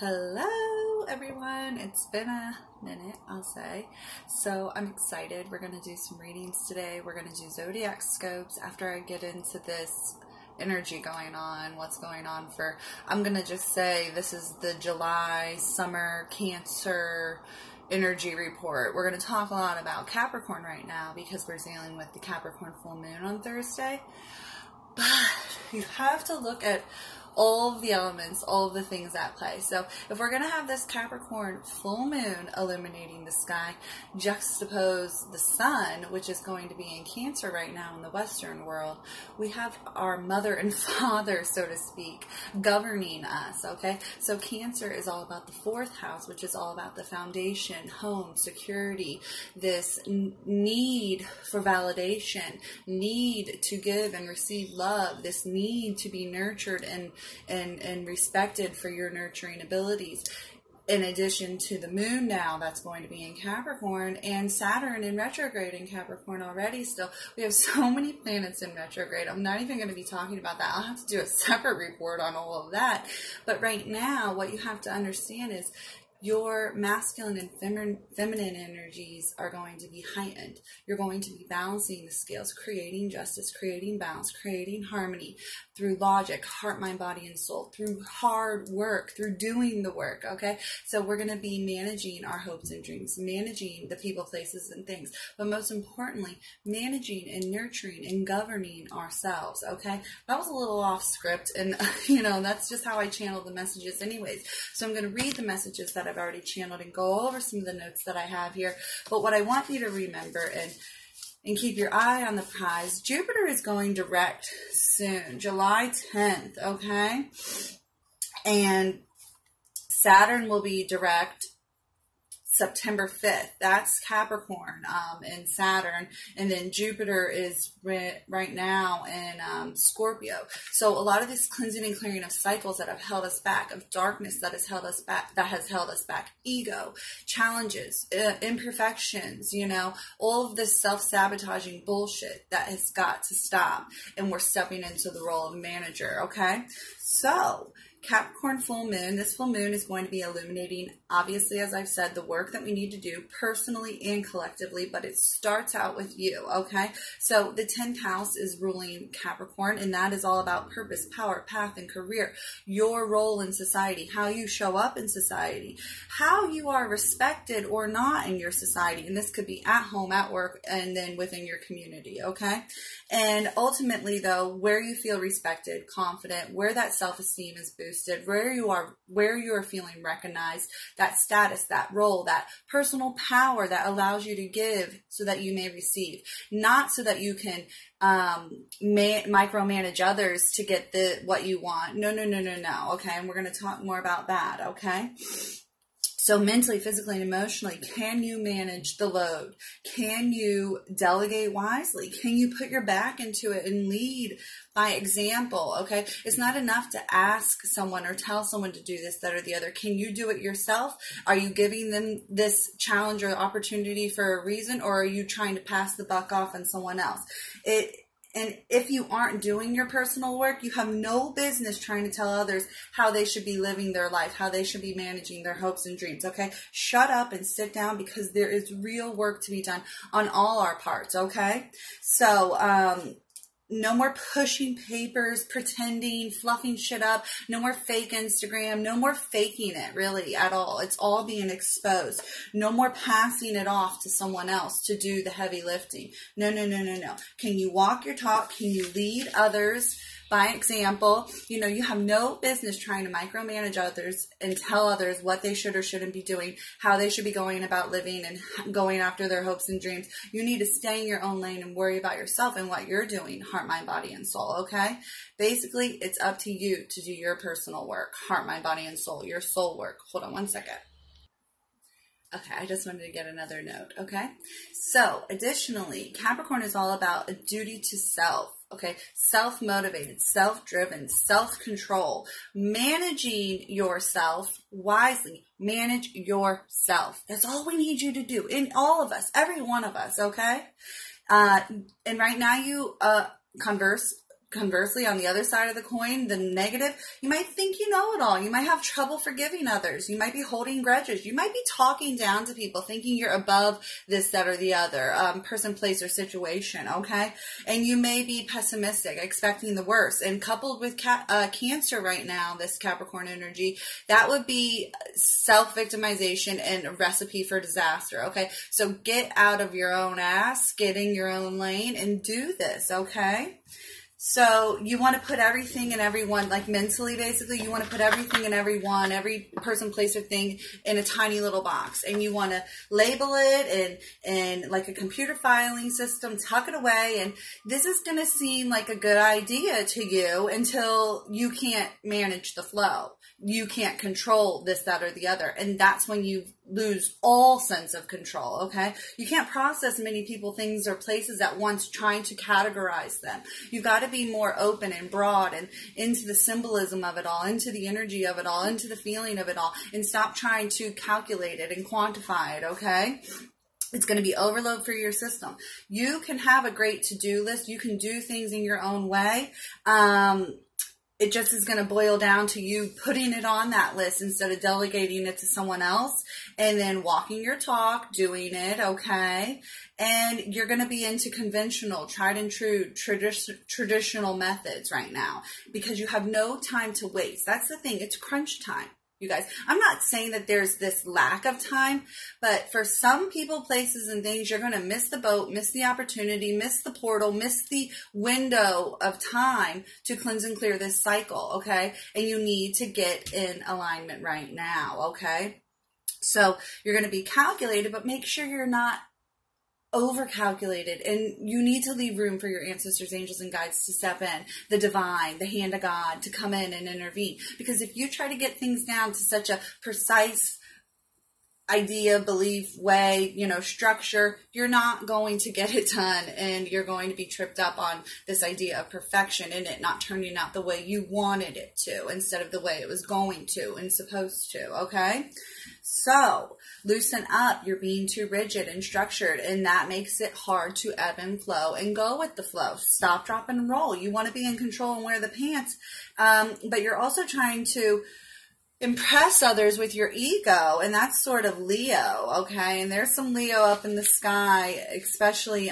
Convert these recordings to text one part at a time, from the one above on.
Hello everyone, it's been a minute, I'll say. So I'm excited. We're going to do some readings today. We're going to do zodiac scopes after I get into this energy going on, what's going on for, I'm going to just say this is the July summer Cancer energy report. We're going to talk a lot about Capricorn right now because we're dealing with the Capricorn full moon on Thursday. But you have to look at all of the elements, all of the things at play. So if we're going to have this Capricorn full moon illuminating the sky, juxtapose the sun, which is going to be in Cancer right now in the Western world, we have our mother and father, so to speak, governing us, okay? So Cancer is all about the fourth house, which is all about the foundation, home, security, this need for validation, need to give and receive love, this need to be nurtured and respected for your nurturing abilities. In addition to the moon now that's going to be in Capricorn and Saturn in retrograde in Capricorn already still. We have so many planets in retrograde. I'm not even going to be talking about that. I'll have to do a separate report on all of that. But right now, what you have to understand is your masculine and feminine energies are going to be heightened. You're going to be balancing the scales, creating justice, creating balance, creating harmony through logic, heart, mind, body, and soul, through hard work, through doing the work, okay? So we're going to be managing our hopes and dreams, managing the people, places, and things, but most importantly, managing and nurturing and governing ourselves, okay? That was a little off script, and, that's just how I channel the messages anyways. So I'm going to read the messages that I've already channeled and go over some of the notes that I have here. But what I want you to remember and keep your eye on the prize, Jupiter is going direct soon, July 10th, okay? And Saturn will be direct September 5th. That's Capricorn and Saturn. And then Jupiter is right now in Scorpio. So a lot of this cleansing and clearing of cycles that have held us back, of darkness that has held us back, ego, challenges, imperfections, all of this self-sabotaging bullshit that has got to stop. And we're stepping into the role of manager, okay? So Capricorn full moon, this full moon is going to be illuminating, obviously, as I've said, the work that we need to do personally and collectively, but it starts out with you, okay? So the 10th house is ruling Capricorn, and that is all about purpose, power, path, and career, your role in society, how you show up in society, how you are respected or not in your society, and this could be at home, at work, and then within your community, okay? And ultimately, though, where you feel respected, confident, where that self-esteem is boosted, where you are feeling recognized, that status, that role, that personal power that allows you to give so that you may receive, not so that you can micromanage others to get what you want. No, okay? And we're going to talk more about that, okay? So mentally, physically, and emotionally, can you manage the load? Can you delegate wisely? Can you put your back into it and lead by example, okay? It's not enough to ask someone or tell someone to do this, that, or the other. Can you do it yourself? Are you giving them this challenge or opportunity for a reason, or are you trying to pass the buck off on someone else? And if you aren't doing your personal work, you have no business trying to tell others how they should be living their life, how they should be managing their hopes and dreams, okay? Shut up and sit down because there is real work to be done on all our parts, okay? So, no more pushing papers, pretending, fluffing shit up. No more fake Instagram. No more faking it, really, at all. It's all being exposed. No more passing it off to someone else to do the heavy lifting. No. Can you walk your talk? Can you lead others by example? You have no business trying to micromanage others and tell others what they should or shouldn't be doing, how they should be going about living and going after their hopes and dreams. You need to stay in your own lane and worry about yourself and what you're doing, heart, mind, body, and soul, okay? Basically, it's up to you to do your personal work, heart, mind, body, and soul, your soul work. Hold on one second. Okay, I just wanted to get another note, okay? So, additionally, Capricorn is all about a duty to self, okay? Self-motivated, self-driven, self-control, managing yourself wisely. Manage yourself. That's all we need you to do, in all of us, every one of us, okay? And right now you converse conversely, on the other side of the coin, the negative, you might think you know it all. You might have trouble forgiving others. You might be holding grudges. You might be talking down to people, thinking you're above this, that, or the other person, place, or situation, okay? And you may be pessimistic, expecting the worst. And coupled with Cancer right now, this Capricorn energy, that would be self-victimization and a recipe for disaster, okay? So get out of your own ass, get in your own lane, and do this, okay? So you want to put everything and everyone, like mentally, basically, you want to put everything and everyone, every person, place, or thing in a tiny little box. And you want to label it and like a computer filing system, tuck it away. And this is going to seem like a good idea to you until you can't manage the flow. You can't control this, that, or the other. And that's when you lose all sense of control, okay? You can't process many people, things, or places at once, trying to categorize them. You've got to be more open and broad and into the symbolism of it all, into the energy of it all, into the feeling of it all, and stop trying to calculate it and quantify it, okay? It's going to be overload for your system. You can have a great to-do list. You can do things in your own way. It just is going to boil down to you putting it on that list instead of delegating it to someone else, and then walking your talk, doing it, okay? And you're going to be into conventional, tried and true, traditional methods right now because you have no time to waste. That's the thing. It's crunch time. You guys, I'm not saying that there's this lack of time, but for some people, places, and things, you're going to miss the boat, miss the opportunity, miss the portal, miss the window of time to cleanse and clear this cycle, okay? And you need to get in alignment right now, okay? So you're going to be calculated, but make sure you're not over-calculated, and you need to leave room for your ancestors, angels, and guides to step in, the divine, the hand of God, to come in and intervene. Because if you try to get things down to such a precise idea, belief, way, structure, you're not going to get it done, and you're going to be tripped up on this idea of perfection and it not turning out the way you wanted it to instead of the way it was going to and supposed to, okay? So loosen up. You're being too rigid and structured, and that makes it hard to ebb and flow and go with the flow. Stop, drop, and roll. You want to be in control and wear the pants, but you're also trying to impress others with your ego, and that's sort of Leo, okay? And there's some Leo up in the sky, especially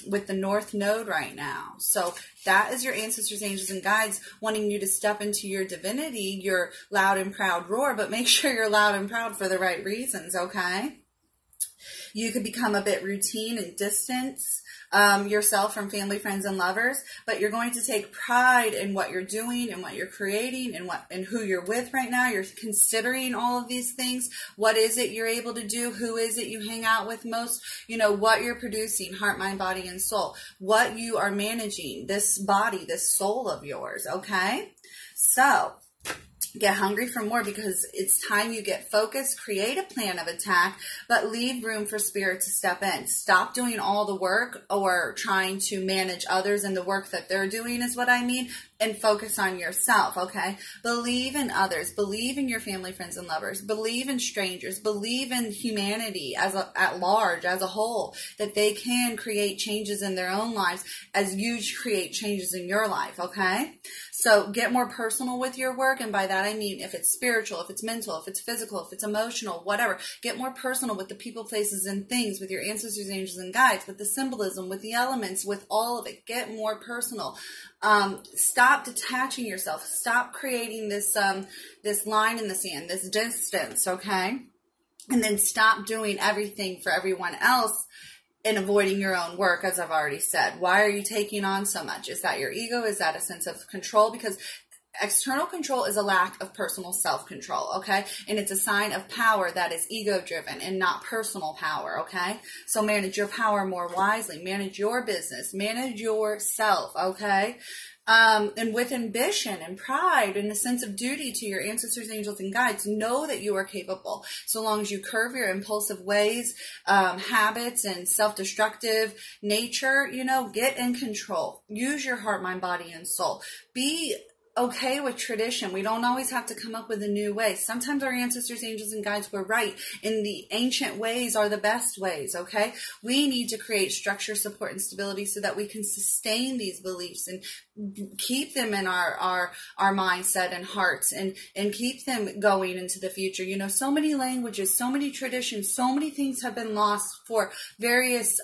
with the North Node right now. So that is your ancestors, angels, and guides wanting you to step into your divinity, your loud and proud roar, but make sure you're loud and proud for the right reasons, okay? You could become a bit routine and distance yourself from family, friends, and lovers, but you're going to take pride in what you're doing and what you're creating and who you're with right now. You're considering all of these things. What is it you're able to do? Who is it you hang out with most? What you're producing, heart, mind, body, and soul. What you are managing, this body, this soul of yours, okay? So get hungry for more, because it's time you get focused, create a plan of attack, but leave room for spirit to step in. Stop doing all the work or trying to manage others and the work that they're doing is what I mean, and focus on yourself, okay? Believe in others. Believe in your family, friends, and lovers. Believe in strangers. Believe in humanity at large, as a whole, that they can create changes in their own lives as you create changes in your life, okay? So get more personal with your work, and by that I mean if it's spiritual, if it's mental, if it's physical, if it's emotional, whatever. Get more personal with the people, places, and things, with your ancestors, angels, and guides, with the symbolism, with the elements, with all of it. Get more personal. Stop detaching yourself. Stop creating this this line in the sand, this distance, okay? And then stop doing everything for everyone else and avoiding your own work, as I've already said. Why are you taking on so much? Is that your ego? Is that a sense of control? Because external control is a lack of personal self-control, okay? And it's a sign of power that is ego-driven and not personal power, okay? So manage your power more wisely. Manage your business. Manage yourself, okay? And with ambition and pride and a sense of duty to your ancestors, angels, and guides, know that you are capable. So long as you curb your impulsive ways, habits, and self-destructive nature, get in control. Use your heart, mind, body, and soul. Be okay with tradition. We don't always have to come up with a new way. Sometimes our ancestors, angels, and guides were right, and the ancient ways are the best ways, okay? We need to create structure, support, and stability so that we can sustain these beliefs and keep them in our mindset and hearts, and keep them going into the future. You know, so many languages, so many traditions, so many things have been lost for various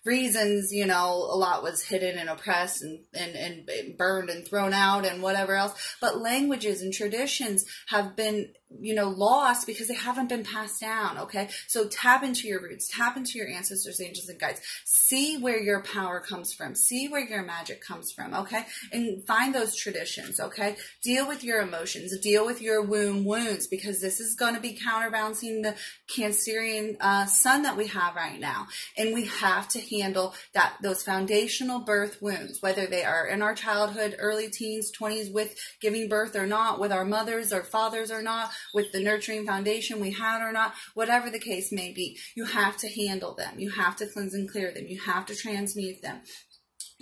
reasons. You know, a lot was hidden and oppressed and burned and thrown out and whatever else. But languages and traditions have been, you know, lost because they haven't been passed down. Okay. So tap into your roots, tap into your ancestors, angels, and guides. See where your power comes from. See where your magic comes from. Okay. And find those traditions. Okay. Deal with your emotions, deal with your wounds, because this is going to be counterbalancing the Cancerian sun that we have right now. And we have to handle those foundational birth wounds, whether they are in our childhood, early teens, 20s, with giving birth or not, with our mothers or fathers or not, with the nurturing foundation we had or not, whatever the case may be. You have to handle them. You have to cleanse and clear them. You have to transmute them.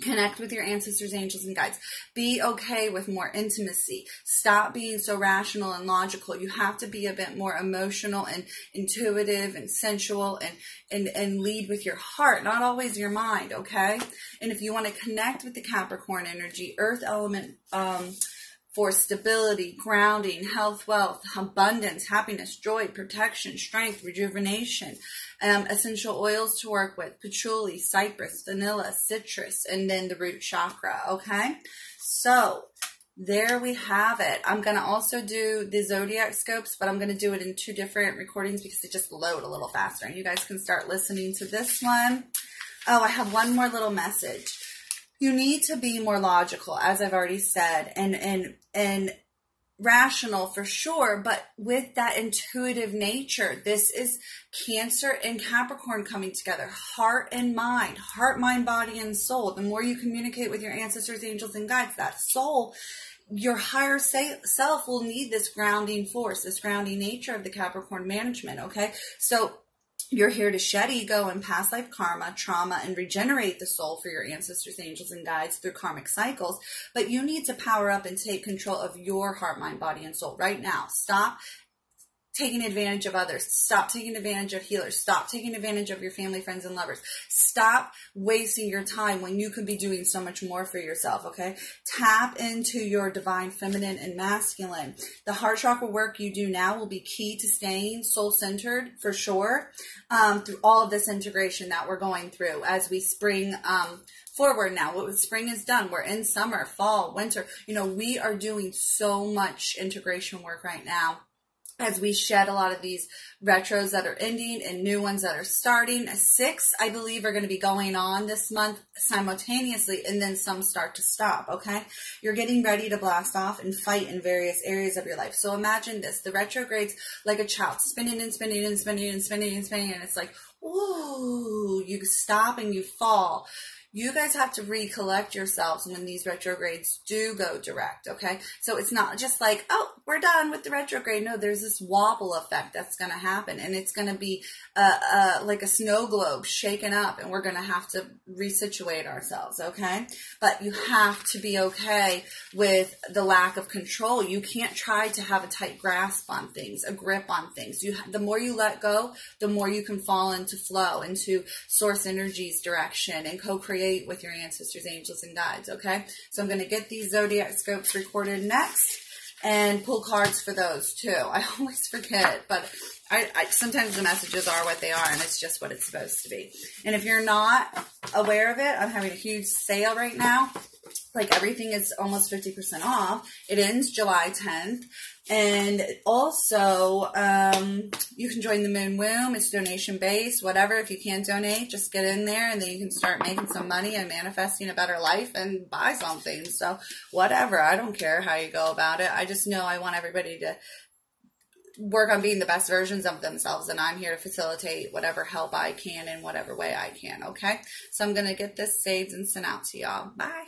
Connect with your ancestors, angels, and guides. Be okay with more intimacy. Stop being so rational and logical. You have to be a bit more emotional and intuitive and sensual, and lead with your heart, not always your mind, okay? And if you want to connect with the Capricorn energy, earth element, for stability, grounding, health, wealth, abundance, happiness, joy, protection, strength, rejuvenation. Essential oils to work with: patchouli, cypress, vanilla, citrus, and then the root chakra, okay? So there we have it. I'm going to also do the zodiac scopes, but I'm going to do it in 2 different recordings because they just load a little faster. And you guys can start listening to this one. Oh, I have one more little message. You need to be more logical, as I've already said, and rational for sure, but with that intuitive nature. This is Cancer and Capricorn coming together, heart and mind, heart, mind, body, and soul. The more you communicate with your ancestors, angels, and guides, that soul, your higher self will need this grounding force, this grounding nature of the Capricorn management, okay? So you're here to shed ego and past life karma, trauma, and regenerate the soul for your ancestors, angels, and guides through karmic cycles. But you need to power up and take control of your heart, mind, body, and soul right now. Stop taking advantage of others. Stop taking advantage of healers. Stop taking advantage of your family, friends, and lovers. Stop wasting your time when you could be doing so much more for yourself, okay? Tap into your divine feminine and masculine. The heart chakra work you do now will be key to staying soul-centered for sure, through all of this integration that we're going through as we spring forward now. What spring is done. We're in summer, fall, winter. You know, we are doing so much integration work right now as we shed a lot of these retros that are ending and new ones that are starting. 6, I believe, are going to be going on this month simultaneously, and then some start to stop, okay? You're getting ready to blast off and fight in various areas of your life. So imagine this, the retrogrades like a child, spinning and spinning and spinning and spinning and spinning, and it's like, ooh, you stop and you fall. You guys have to recollect yourselves when these retrogrades do go direct, okay? So it's not just like, oh, we're done with the retrograde. No, there's this wobble effect that's going to happen, and it's going to be like a snow globe shaken up, and we're going to have to resituate ourselves, okay? But you have to be okay with the lack of control. You can't try to have a tight grasp on things, a grip on things. The more you let go, the more you can fall into flow, into source energy's direction, and co-create with your ancestors, angels, and guides, okay? So I'm going to get these zodiac scopes recorded next and pull cards for those too. I always forget, but I sometimes the messages are what they are, and it's just what it's supposed to be. And if you're not aware of it, I'm having a huge sale right now. Like, everything is almost 50% off. It ends July 10th. And also, you can join the Moon Womb. It's donation based, whatever. If you can't donate, just get in there, and then you can start making some money and manifesting a better life and buy something. So whatever, I don't care how you go about it. I just know I want everybody to work on being the best versions of themselves, and I'm here to facilitate whatever help I can in whatever way I can, okay? So I'm going to get this saved and sent out to y'all. Bye.